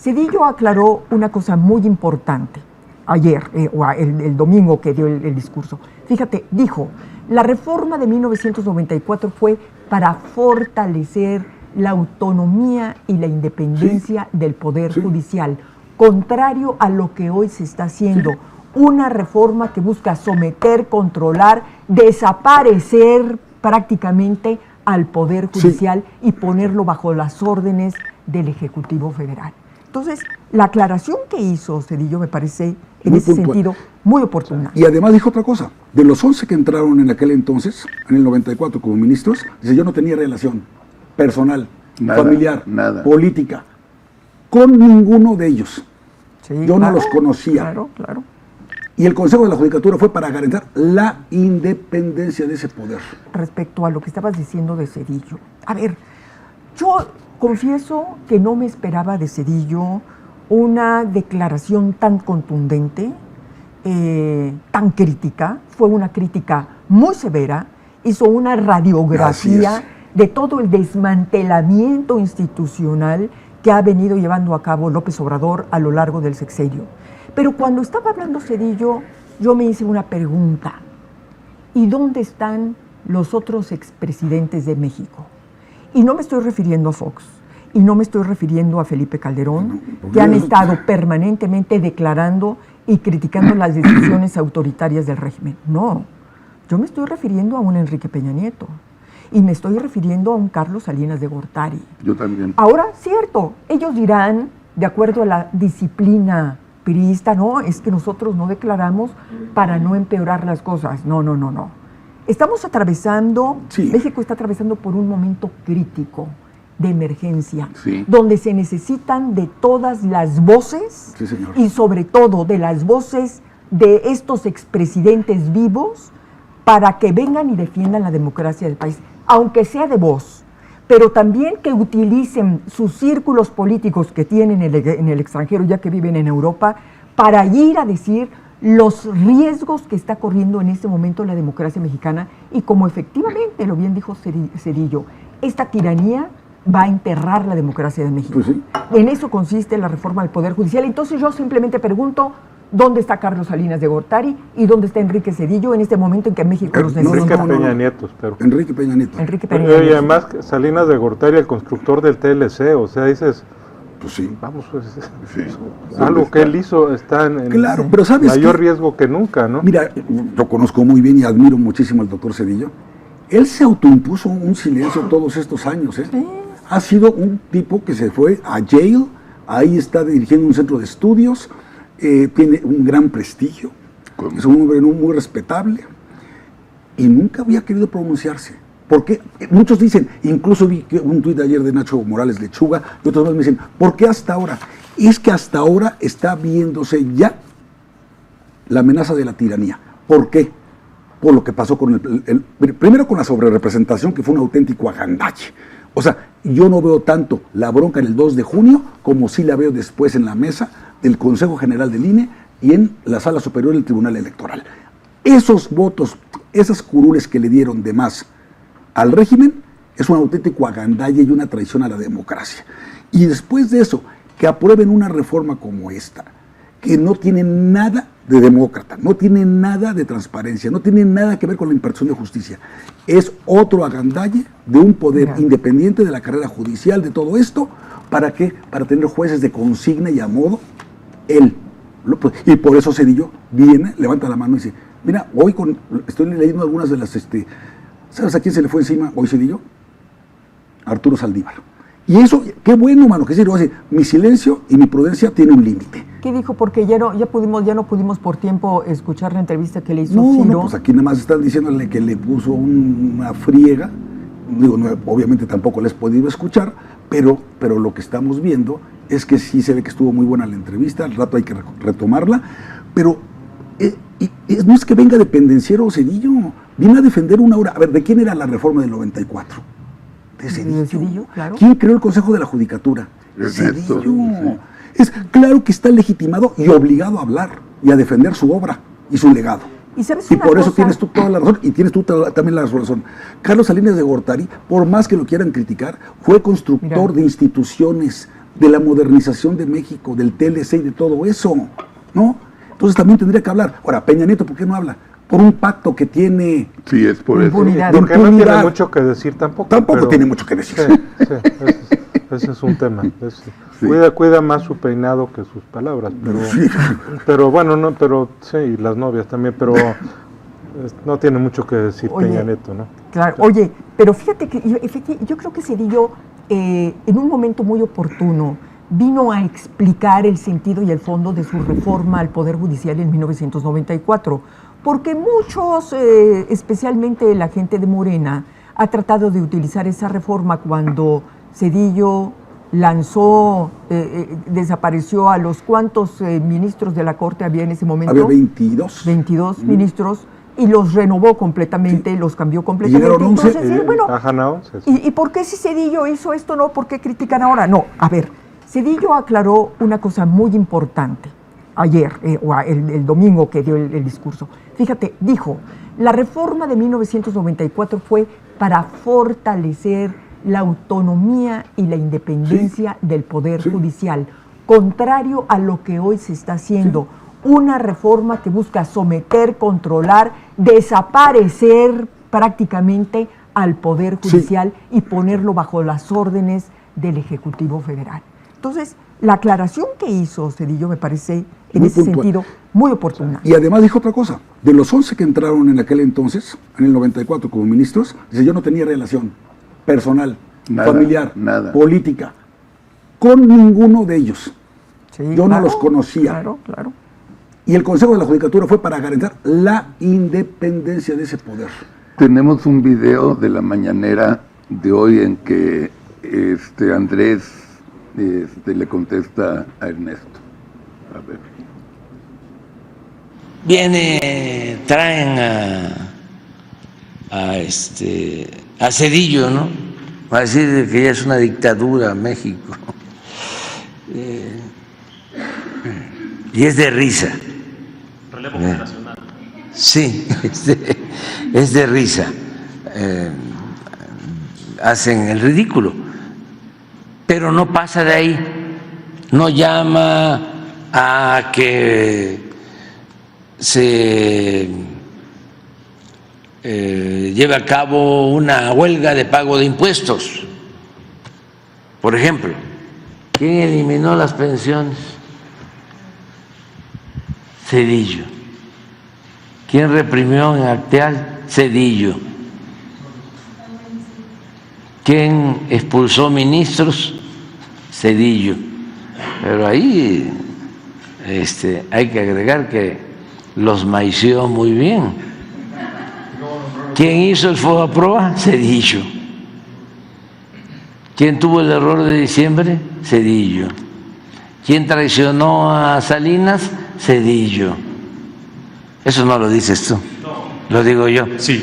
Zedillo aclaró una cosa muy importante ayer, o el domingo que dio el discurso. Fíjate, dijo, la reforma de 1994 fue para fortalecer la autonomía y la independencia del Poder Judicial, contrario a lo que hoy se está haciendo. Una reforma que busca someter, controlar, desaparecer prácticamente al Poder Judicial y ponerlo bajo las órdenes del Ejecutivo Federal. Entonces, la aclaración que hizo Zedillo me parece, en ese sentido, muy oportuna. Y además dijo otra cosa. De los 11 que entraron en aquel entonces, en el 94 como ministros, dice, yo no tenía relación personal, familiar, política, con ninguno de ellos. Yo no los conocía. Claro. Y el Consejo de la Judicatura fue para garantizar la independencia de ese poder. Respecto a lo que estabas diciendo de Zedillo, a ver, yo confieso que no me esperaba de Zedillo una declaración tan contundente, tan crítica. Fue una crítica muy severa, hizo una radiografía de todo el desmantelamiento institucional que ha venido llevando a cabo López Obrador a lo largo del sexenio. Pero cuando estaba hablando Zedillo, yo me hice una pregunta. ¿Y dónde están los otros expresidentes de México? Y no me estoy refiriendo a Fox, y no me estoy refiriendo a Felipe Calderón, que han estado permanentemente declarando y criticando las decisiones autoritarias del régimen. No, yo me estoy refiriendo a un Enrique Peña Nieto, y me estoy refiriendo a un Carlos Salinas de Gortari. Yo también. Ahora, cierto, ellos dirán, de acuerdo a la disciplina priista, no, es que nosotros no declaramos para no empeorar las cosas. No. Estamos atravesando, México está atravesando por un momento crítico de emergencia, donde se necesitan de todas las voces, y sobre todo de las voces de estos expresidentes vivos, para que vengan y defiendan la democracia del país, aunque sea de voz, pero también que utilicen sus círculos políticos que tienen en el extranjero, ya que viven en Europa, para ir a decir los riesgos que está corriendo en este momento la democracia mexicana, y como efectivamente lo bien dijo Zedillo, esta tiranía va a enterrar la democracia de México. En eso consiste la reforma del Poder Judicial. Entonces yo simplemente pregunto, ¿dónde está Carlos Salinas de Gortari y dónde está Enrique Zedillo en este momento en que México los necesita? Enrique Peña Nieto, espero. Enrique Peña Nieto. Y además Salinas de Gortari, el constructor del TLC, o sea, dices, vamos, algo que él hizo está en pero ¿sabes mayor riesgo que nunca, ¿no? Mira, lo conozco muy bien y admiro muchísimo al doctor Zedillo. Él se autoimpuso un silencio todos estos años, Ha sido un tipo que se fue a Yale, ahí está dirigiendo un centro de estudios, tiene un gran prestigio, es un hombre muy respetable y nunca había querido pronunciarse. Porque muchos dicen, incluso vi un tuit ayer de Nacho Morales Lechuga, y otros más me dicen, ¿por qué hasta ahora? Es que hasta ahora está viéndose ya la amenaza de la tiranía. ¿Por qué? Por lo que pasó con primero con la sobrerepresentación, que fue un auténtico agandache. O sea, yo no veo tanto la bronca en el 2 de junio como sí la veo después en la mesa del Consejo General del INE y en la Sala Superior del Tribunal Electoral. Esos votos, esas curules que le dieron de más al régimen, es un auténtico agandalle y una traición a la democracia. Y después de eso, que aprueben una reforma como esta, que no tiene nada de demócrata, no tiene nada de transparencia, no tiene nada que ver con la impartición de justicia. Es otro agandalle de un poder independiente de la carrera judicial, de todo esto. ¿Para qué? Para tener jueces de consigna y a modo. Y por eso Zedillo viene, levanta la mano y dice, mira, hoy estoy leyendo algunas de las, ¿sabes a quién se le fue encima hoy Zedillo? Arturo Saldívar. Y eso, qué bueno, mano, que Zedillo dice, mi silencio y mi prudencia tiene un límite. ¿Qué dijo? Porque ya no pudimos por tiempo escuchar la entrevista que le hizo Ciro. No, pues aquí nada más están diciéndole que le puso una friega. Digo, no, obviamente tampoco les he podido escuchar, pero lo que estamos viendo es que sí se ve que estuvo muy buena la entrevista, al rato hay que retomarla, pero no es que venga de pendenciero Zedillo, viene a defender una hora. A ver, ¿de quién era la reforma del 94? De Zedillo, claro. ¿Quién creó el Consejo de la Judicatura? Zedillo. Es claro que está legitimado y obligado a hablar y a defender su obra y su legado. Y por eso tienes tú toda la razón, y tienes tú también la razón. Carlos Salinas de Gortari, por más que lo quieran criticar, fue constructor de instituciones de la modernización de México, del TLC y de todo eso, ¿no? Entonces también tendría que hablar. Ahora, Peña Nieto, ¿por qué no habla? Por un pacto que tiene... Sí, es por eso. Porque no tiene mucho que decir tampoco. Tampoco tiene mucho que decir. Sí, ese es un tema. Cuida más su peinado que sus palabras, pero bueno, no, pero sí, las novias también, pero no tiene mucho que decir. Oye, Peña Nieto, ¿no? Claro, oye, pero fíjate que yo creo que Zedillo, en un momento muy oportuno, vino a explicar el sentido y el fondo de su reforma al Poder Judicial en 1994, porque muchos, especialmente la gente de Morena, ha tratado de utilizar esa reforma cuando Zedillo lanzó, desapareció a los cuantos ministros de la Corte había en ese momento. Había 22. 22 ministros, y los renovó completamente, los cambió completamente. Entonces, bueno, ¿y por qué si Zedillo hizo esto, no? ¿Por qué critican ahora? No, a ver, Zedillo aclaró una cosa muy importante ayer, o el domingo que dio el discurso. Fíjate, dijo, la reforma de 1994 fue para fortalecer la autonomía y la independencia del Poder Judicial, contrario a lo que hoy se está haciendo. Una reforma que busca someter, controlar, desaparecer prácticamente al Poder Judicial y ponerlo bajo las órdenes del Ejecutivo Federal. Entonces, la aclaración que hizo Zedillo me parece, en ese sentido, muy oportuna. Y además dijo otra cosa, de los 11 que entraron en aquel entonces, en el 94 como ministros, dice, yo no tenía relación personal, familiar, política, con ninguno de ellos. Sí, yo no los conocía. Claro. Y el Consejo de la Judicatura fue para garantizar la independencia de ese poder. Tenemos un video de la mañanera de hoy en que Andrés le contesta a Ernesto. A ver. Traen a Zedillo, ¿no? Va a decir que ya es una dictadura México. Y es de risa. Relevo generacional. Sí, es de risa. Hacen el ridículo. Pero no pasa de ahí. No llama a que se lleve a cabo una huelga de pago de impuestos. Por ejemplo, ¿quién eliminó las pensiones? Zedillo. ¿Quién reprimió en Acteal? Zedillo. ¿Quién expulsó ministros? Zedillo. Pero ahí hay que agregar que los maiceó muy bien. ¿Quién hizo el FOBAPROA? Zedillo. ¿Quién tuvo el error de diciembre? Zedillo. ¿Quién traicionó a Salinas? Zedillo. Eso no lo dices tú, lo digo yo. Sí.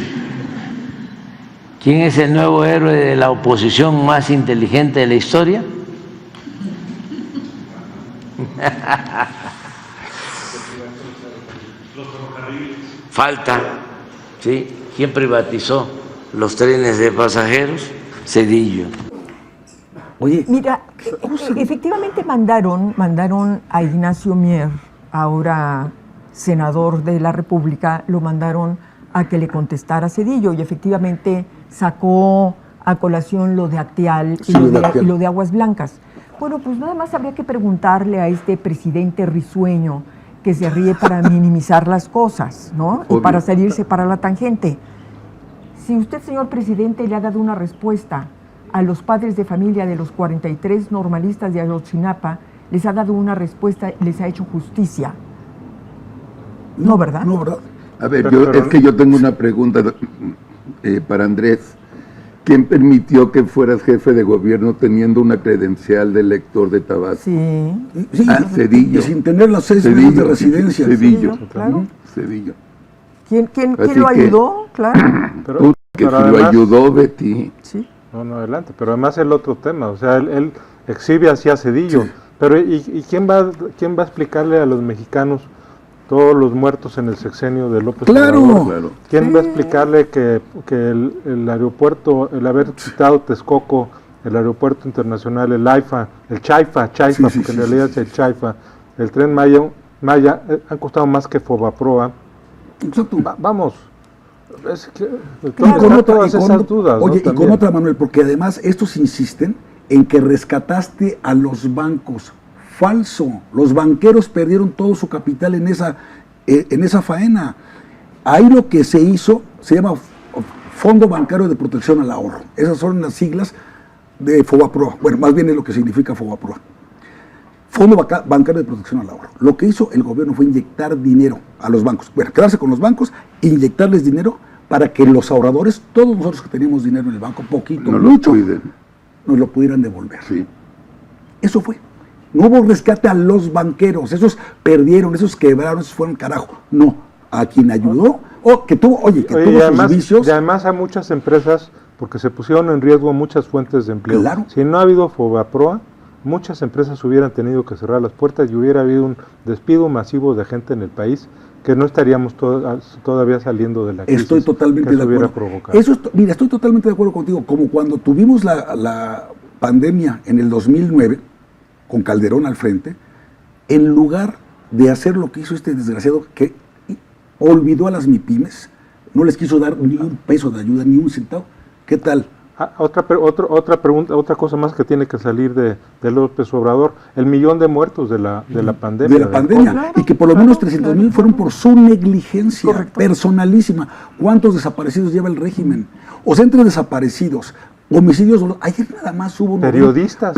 ¿Quién es el nuevo héroe de la oposición más inteligente de la historia? Falta, ¿sí? ¿Quién privatizó los trenes de pasajeros? Zedillo. Oye, mira, efectivamente mandaron a Ignacio Mier, ahora senador de la República, lo mandaron a que le contestara a Zedillo, y efectivamente sacó a colación lo de Acteal y lo de Aguas Blancas. Bueno, pues nada más habría que preguntarle a este presidente risueño que se ríe para minimizar las cosas, ¿no? Obvio. Y para salirse para la tangente. Si usted, señor presidente, le ha dado una respuesta a los padres de familia de los 43 normalistas de Ayotzinapa, les ha dado una respuesta, les ha hecho justicia. No, ¿verdad? No, ¿verdad? A ver, es que yo tengo una pregunta para Andrés. ¿Quién permitió que fueras jefe de gobierno teniendo una credencial de elector de Tabasco? Sí. Zedillo. Y sin tener las 6 meses de residencia. Zedillo, claro. Zedillo. ¿Quién lo ayudó? Claro. Pero además, lo ayudó Betty. Sí. No, adelante. Pero además el otro tema, o sea, él exhibe hacia Zedillo. Sí. Pero ¿y quién va a explicarle a los mexicanos todos los muertos en el sexenio de López Obrador? Claro. ¿Quién va a explicarle que el aeropuerto, el haber quitado Texcoco el aeropuerto internacional, el AIFA, el Chaifa, Sí, porque en realidad es el Chaifa, el Tren Maya han costado más que Fobaproa. Exacto. Vamos, es que Oye, esas dudas, ¿no? y con También. otra, Manuel, porque además estos insisten en que rescataste a los bancos. Falso. Los banqueros perdieron todo su capital en esa faena. Ahí lo que se hizo se llama Fondo Bancario de Protección al Ahorro. Esas son las siglas de Fobaproa. Bueno, más bien es lo que significa Fobaproa. Fondo Bancario de Protección al Ahorro. Lo que hizo el gobierno fue inyectar dinero a los bancos. Bueno, quedarse con los bancos, inyectarles dinero para que los ahorradores, todos nosotros que teníamos dinero en el banco, poquito, No lo mucho, cuiden. nos lo pudieran devolver. Sí. Eso fue. No hubo rescate a los banqueros. Esos perdieron, esos quebraron, esos fueron carajo. No. A quien ayudó, que tuvo sus vicios. Y además a muchas empresas, porque se pusieron en riesgo muchas fuentes de empleo. Claro. Si no ha habido Fobaproa, muchas empresas hubieran tenido que cerrar las puertas y hubiera habido un despido masivo de gente en el país que no estaríamos todavía saliendo de la crisis. Estoy totalmente que de eso hubiera acuerdo. provocado. Mira, estoy totalmente de acuerdo contigo. Como cuando tuvimos la pandemia en el 2009, con Calderón al frente, en lugar de hacer lo que hizo este desgraciado, que olvidó a las MIPYMES, no les quiso dar ni un peso de ayuda, ni un centavo. ¿Qué tal? Otra pregunta, otra cosa más que tiene que salir de López Obrador, el 1,000,000 de muertos de la pandemia. De la pandemia. Claro, Y que por lo menos claro, 300,000 fueron por su negligencia personalísima. ¿Cuántos desaparecidos lleva el régimen? O sea, entre desaparecidos, homicidios, ayer nada más hubo... Periodistas.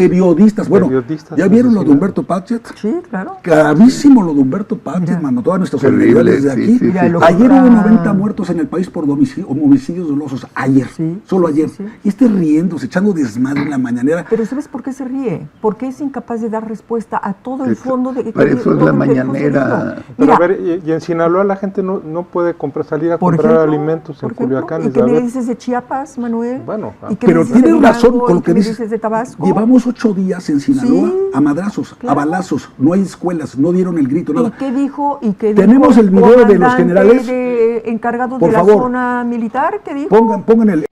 Bueno, Periodistas ¿ya vieron lo de asesinados. Humberto Patriot? Sí, claro. Gravísimo lo de Humberto Patriot, mano. Todas nuestras Terrible, solidaridades de sí, aquí. sí, Mira, sí. lo Ayer contra- hubo 90 muertos en el país por homicidios dolosos. Ayer. Sí, Solo sí, ayer. sí, sí. Y riéndose, echando desmadre en la mañanera. Pero ¿sabes por qué se ríe? Porque es incapaz de dar respuesta a todo el fondo de... Para eso es todo la el que dijo mañanera. Cedillo. Pero Mira, a ver, y en Sinaloa la gente no puede salir a por comprar ejemplo, alimentos en por ejemplo, Culiacán. ¿y qué a me ver, dices de Chiapas, Manuel? Bueno, ¿Y qué me Pero dices de tienes razón Durango? con ¿Y lo que qué me dices. de Tabasco? Llevamos 8 días en Sinaloa Sí, a madrazos, a claro. balazos. No hay escuelas, no dieron el grito, ¿Y nada. qué dijo? Tenemos el video de los comandante generales. encargados Por de la favor. zona militar? ¿Qué dijo? Pongan